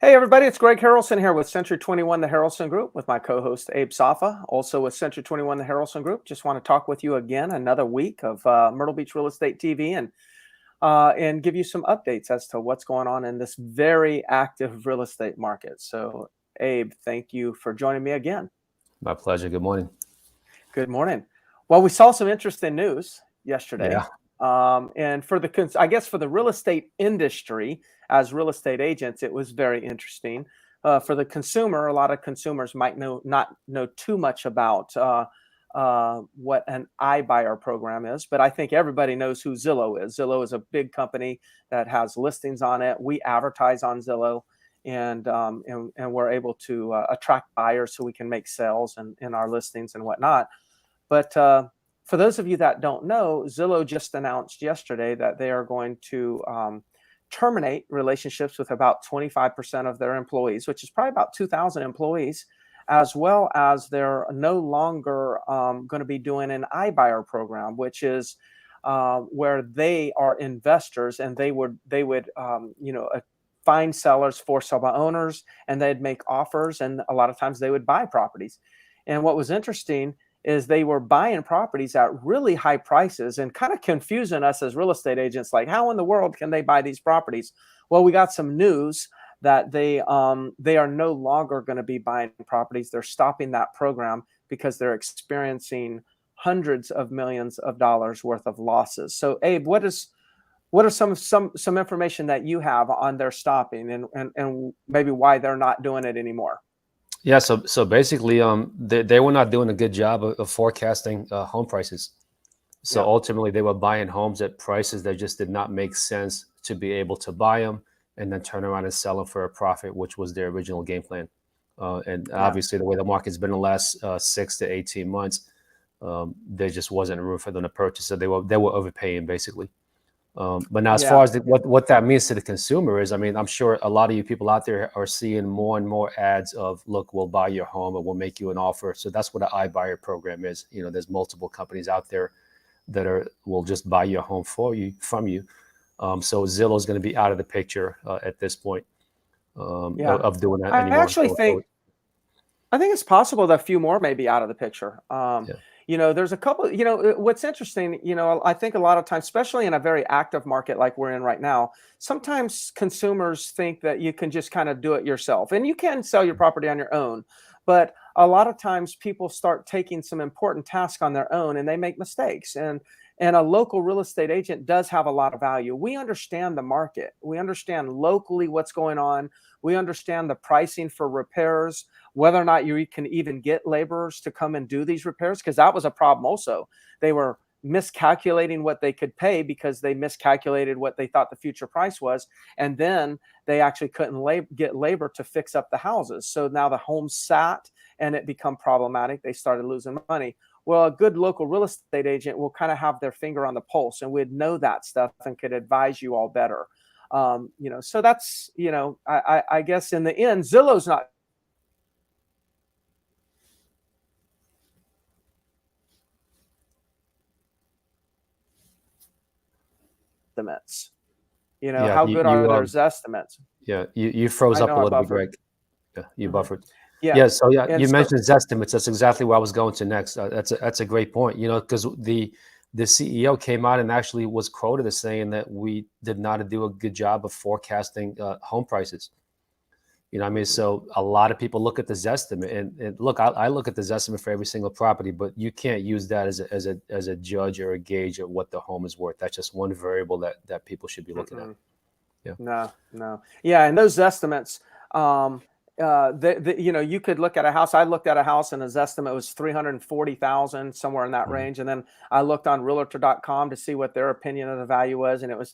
Hey everybody, it's Greg Harrelson here with Century 21, the Harrelson Group, with my co-host Abe Safa, also with Century 21, the Harrelson Group. Just want to talk with you again, another week of Myrtle Beach Real Estate TV, and give you some updates as to what's going on in this very active real estate market. So, Abe, thank you for joining me again. My pleasure. Good morning. Good morning. Well, we saw some interesting news yesterday. Yeah. And for I guess for the real estate industry, as real estate agents, it was very interesting. For the consumer, a lot of consumers might not know too much about what an iBuyer program is, but I think everybody knows who Zillow is. Zillow is a big company that has listings on it. We advertise on Zillow, and we're able to attract buyers so we can make sales in our listings and whatnot. But for those of you that don't know, Zillow just announced yesterday that they are going to terminate relationships with about 25% of their employees, which is probably about 2,000 employees, as well as they're no longer going to be doing an iBuyer program, which is where they are investors and they would find sellers for sale owners, and they'd make offers, and a lot of times they would buy properties. And what was interesting is they were buying properties at really high prices and kind of confusing us as real estate agents, like how in the world can they buy these properties? Well, we got some news that they are no longer going to be buying properties. They're stopping that program because they're experiencing hundreds of millions of dollars worth of losses. So, Abe, what are some information that you have on their stopping and maybe why they're not doing it anymore? Yeah. So basically, they were not doing a good job of forecasting home prices. So ultimately, they were buying homes at prices that just did not make sense to be able to buy them and then turn around and sell them for a profit, which was their original game plan. Obviously, the way the market's been the last 6 to 18 months, there just wasn't room for them to purchase. So they were overpaying basically. But now, as far as what that means to the consumer is, I mean, I'm sure a lot of you people out there are seeing more and more ads of, look, we'll buy your home or we'll make you an offer. So that's what an iBuyer program is. You know, there's multiple companies out there that will just buy your home from you. So Zillow is going to be out of the picture at this point of doing that anymore. I actually think it's possible that a few more may be out of the picture. You know, there's a couple, what's interesting, I think a lot of times, especially in a very active market like we're in right now, sometimes consumers think that you can just kind of do it yourself, and you can sell your property on your own. But a lot of times people start taking some important tasks on their own and they make mistakes. And a local real estate agent does have a lot of value. We understand the market. We understand locally what's going on. We understand the pricing for repairs, whether or not you can even get laborers to come and do these repairs, because that was a problem also. They were miscalculating what they could pay because they miscalculated what they thought the future price was. And then they actually couldn't get labor to fix up the houses. So now the home sat and it became problematic. They started losing money. Well, a good local real estate agent will kind of have their finger on the pulse, and we'd know that stuff and could advise you all better. So that's, I guess in the end, Zillow's not estimates. How good are those estimates? Yeah, you froze up a little bit, Greg. Yeah, you buffered. Yeah. So you mentioned estimates. That's exactly where I was going to next. That's a great point. Because the CEO came out and actually was quoted as saying that we did not do a good job of forecasting home prices. I mean, so a lot of people look at the Zestimate, and look, I look at the Zestimate for every single property, but you can't use that as a judge or a gauge of what the home is worth. That's just one variable that people should be looking at. Yeah. No. Yeah, and those estimates, you could look at a house. I looked at a house and his estimate was $340,000, somewhere in that range. And then I looked on Realtor.com to see what their opinion of the value was, and it was,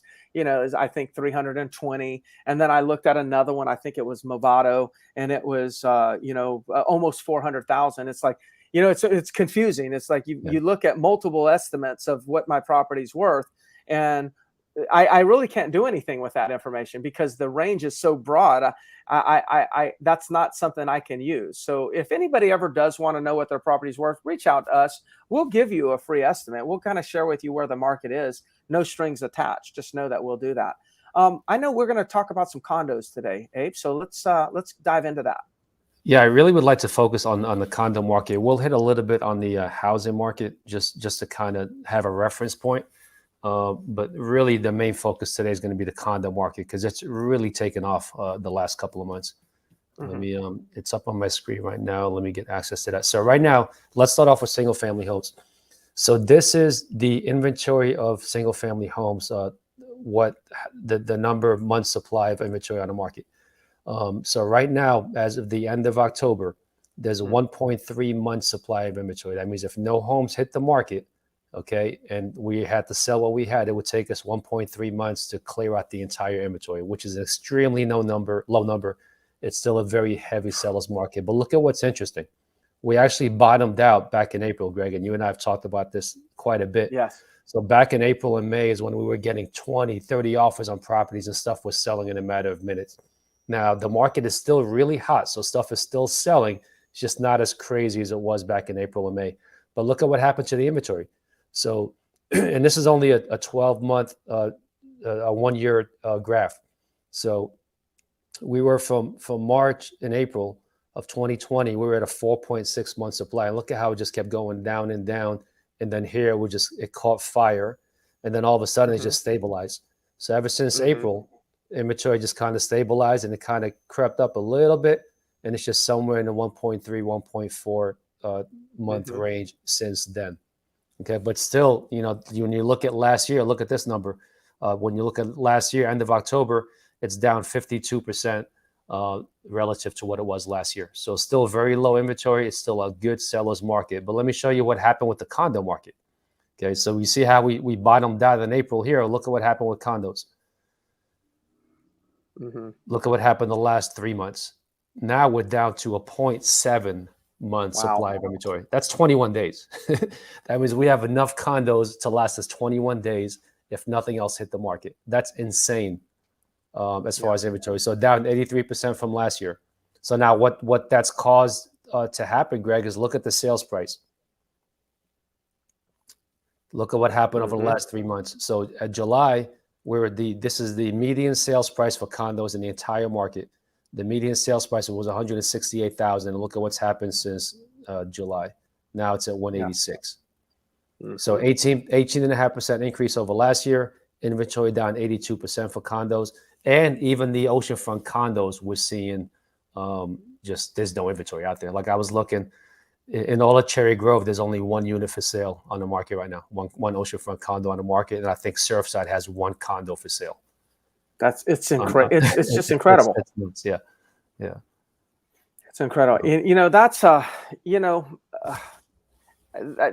I think 320. And then I looked at another one. I think it was Movado, and it was, almost 400,000. It's like, it's confusing. It's like you look at multiple estimates of what my property's worth, and I really can't do anything with that information because the range is so broad. That's not something I can use. So if anybody ever does want to know what their property's worth, reach out to us. We'll give you a free estimate. We'll kind of share with you where the market is. No strings attached. Just know that we'll do that. I know we're going to talk about some condos today, Abe. So let's dive into that. Yeah, I really would like to focus on the condo market. We'll hit a little bit on the housing market just to kind of have a reference point. But really, the main focus today is going to be the condo market because it's really taken off the last couple of months. Let me, it's up on my screen right now. Let me get access to that. So right now, let's start off with single family homes. So this is the inventory of single family homes, what the number of months supply of inventory on the market. So right now, as of the end of October, there's a 1.3 month supply of inventory. That means if no homes hit the market, okay, and we had to sell what we had, it would take us 1.3 months to clear out the entire inventory, which is an extremely low number. It's still a very heavy seller's market. But look at what's interesting. We actually bottomed out back in April, Greg, and you and I have talked about this quite a bit. Yes. So back in April and May is when we were getting 20, 30 offers on properties and stuff was selling in a matter of minutes. Now, the market is still really hot, so stuff is still selling. It's just not as crazy as it was back in April and May. But look at what happened to the inventory. So, and this is only a 12-month, a 1-year graph. So we were from March and April of 2020, we were at a 4.6 month supply. And look at how it just kept going down and down. And then here, it caught fire. And then all of a sudden, it just stabilized. So ever since April, inventory just kind of stabilized and it kind of crept up a little bit. And it's just somewhere in the 1.3, 1.4 month range since then. Okay. But still, you know, when you look at last year, look at this number. When you look at last year, end of October, it's down 52% relative to what it was last year. So still very low inventory. It's still a good seller's market. But let me show you what happened with the condo market. Okay. So you see how we bottomed out in April here. Look at what happened with condos. Look at what happened the last 3 months. Now we're down to a 0.7 month supply of inventory. That's 21 days. That means we have enough condos to last us 21 days if nothing else hit the market. That's insane as far as inventory. So down 83% from last year. So now what that's caused to happen, Greg, is look at the sales price. Look at what happened over the last 3 months. So at July, this is the median sales price for condos in the entire market. The median sales price was 168,000. And look at what's happened since July. Now it's at 186. So 18.5% increase over last year. Inventory down 82% for condos. And even the oceanfront condos, we're seeing just there's no inventory out there. Like I was looking in all of Cherry Grove, there's only 1 unit for sale on the market right now. One oceanfront condo on the market, and I think Surfside has 1 condo for sale. It's incredible. It's just incredible. Yeah. It's incredible. You know, that's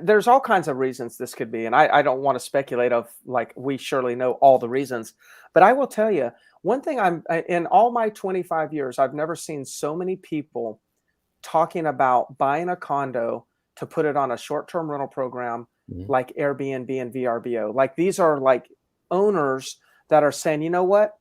there's all kinds of reasons this could be, and I don't want to speculate of like we surely know all the reasons, but I will tell you one thing. In all my 25 years, I've never seen so many people talking about buying a condo to put it on a short-term rental program like Airbnb and VRBO. Like these are like owners that are saying, you know what?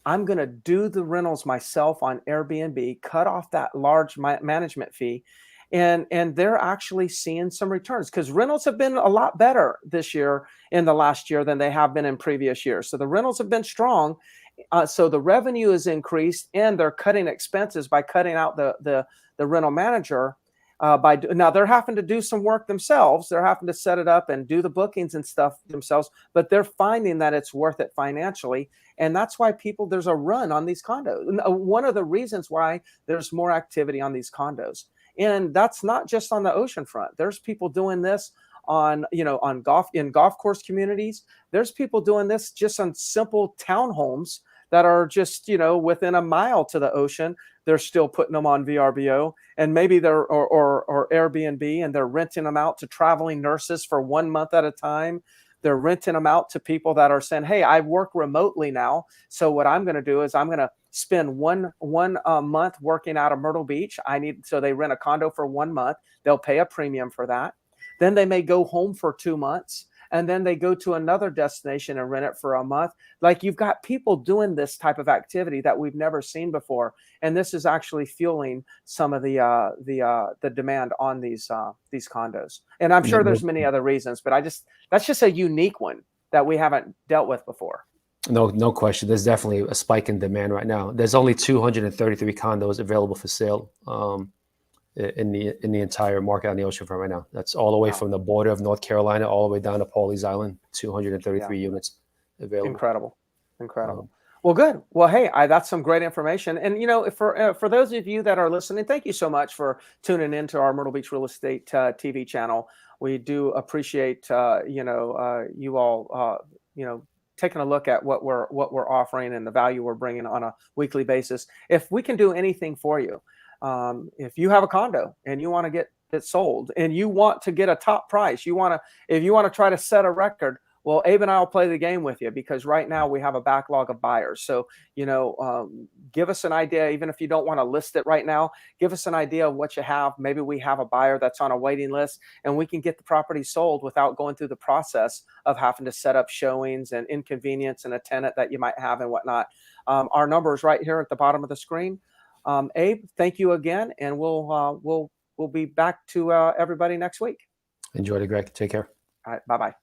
I'm going to do the rentals myself on Airbnb, cut off that large management fee. And they're actually seeing some returns because rentals have been a lot better this year in the last year than they have been in previous years. So the rentals have been strong. So the revenue is increased and they're cutting expenses by cutting out the rental manager. Now they're having to do some work themselves. They're having to set it up and do the bookings and stuff themselves, but they're finding that it's worth it financially. And that's why there's a run on these condos. One of the reasons why there's more activity on these condos. And that's not just on the ocean front. There's people doing this in golf course communities. There's people doing this just on simple townhomes that are just, within a mile to the ocean. They're still putting them on VRBO and maybe they're or Airbnb, and they're renting them out to traveling nurses for 1 month at a time. They're renting them out to people that are saying, hey, I work remotely now. So what I'm going to do is I'm going to spend one month working out of Myrtle Beach. So they rent a condo for 1 month. They'll pay a premium for that. Then they may go home for 2 months. And then they go to another destination and rent it for a month. Like you've got people doing this type of activity that we've never seen before. And this is actually fueling some of the demand on these condos. And I'm sure there's many other reasons, but that's just a unique one that we haven't dealt with before. No question. There's definitely a spike in demand right now. There's only 233 condos available for sale in the entire market on the oceanfront right now. That's all the way from the border of North Carolina all the way down to Pawleys Island. 233 units available. Incredible, incredible. Well, good. Well, hey, that's some great information. And for those of you that are listening, thank you so much for tuning into our Myrtle Beach Real Estate TV channel. We do appreciate you all taking a look at what we're offering and the value we're bringing on a weekly basis. If we can do anything for you, if you have a condo and you want to get it sold and you want to get a top price, if you want to try to set a record, well, Abe and I will play the game with you, because right now we have a backlog of buyers. So, give us an idea, even if you don't want to list it right now, give us an idea of what you have. Maybe we have a buyer that's on a waiting list and we can get the property sold without going through the process of having to set up showings and inconvenience and a tenant that you might have and whatnot. Our number is right here at the bottom of the screen. Abe, thank you again. And we'll be back to everybody next week. Enjoy it, Greg. Take care. All right. Bye-bye.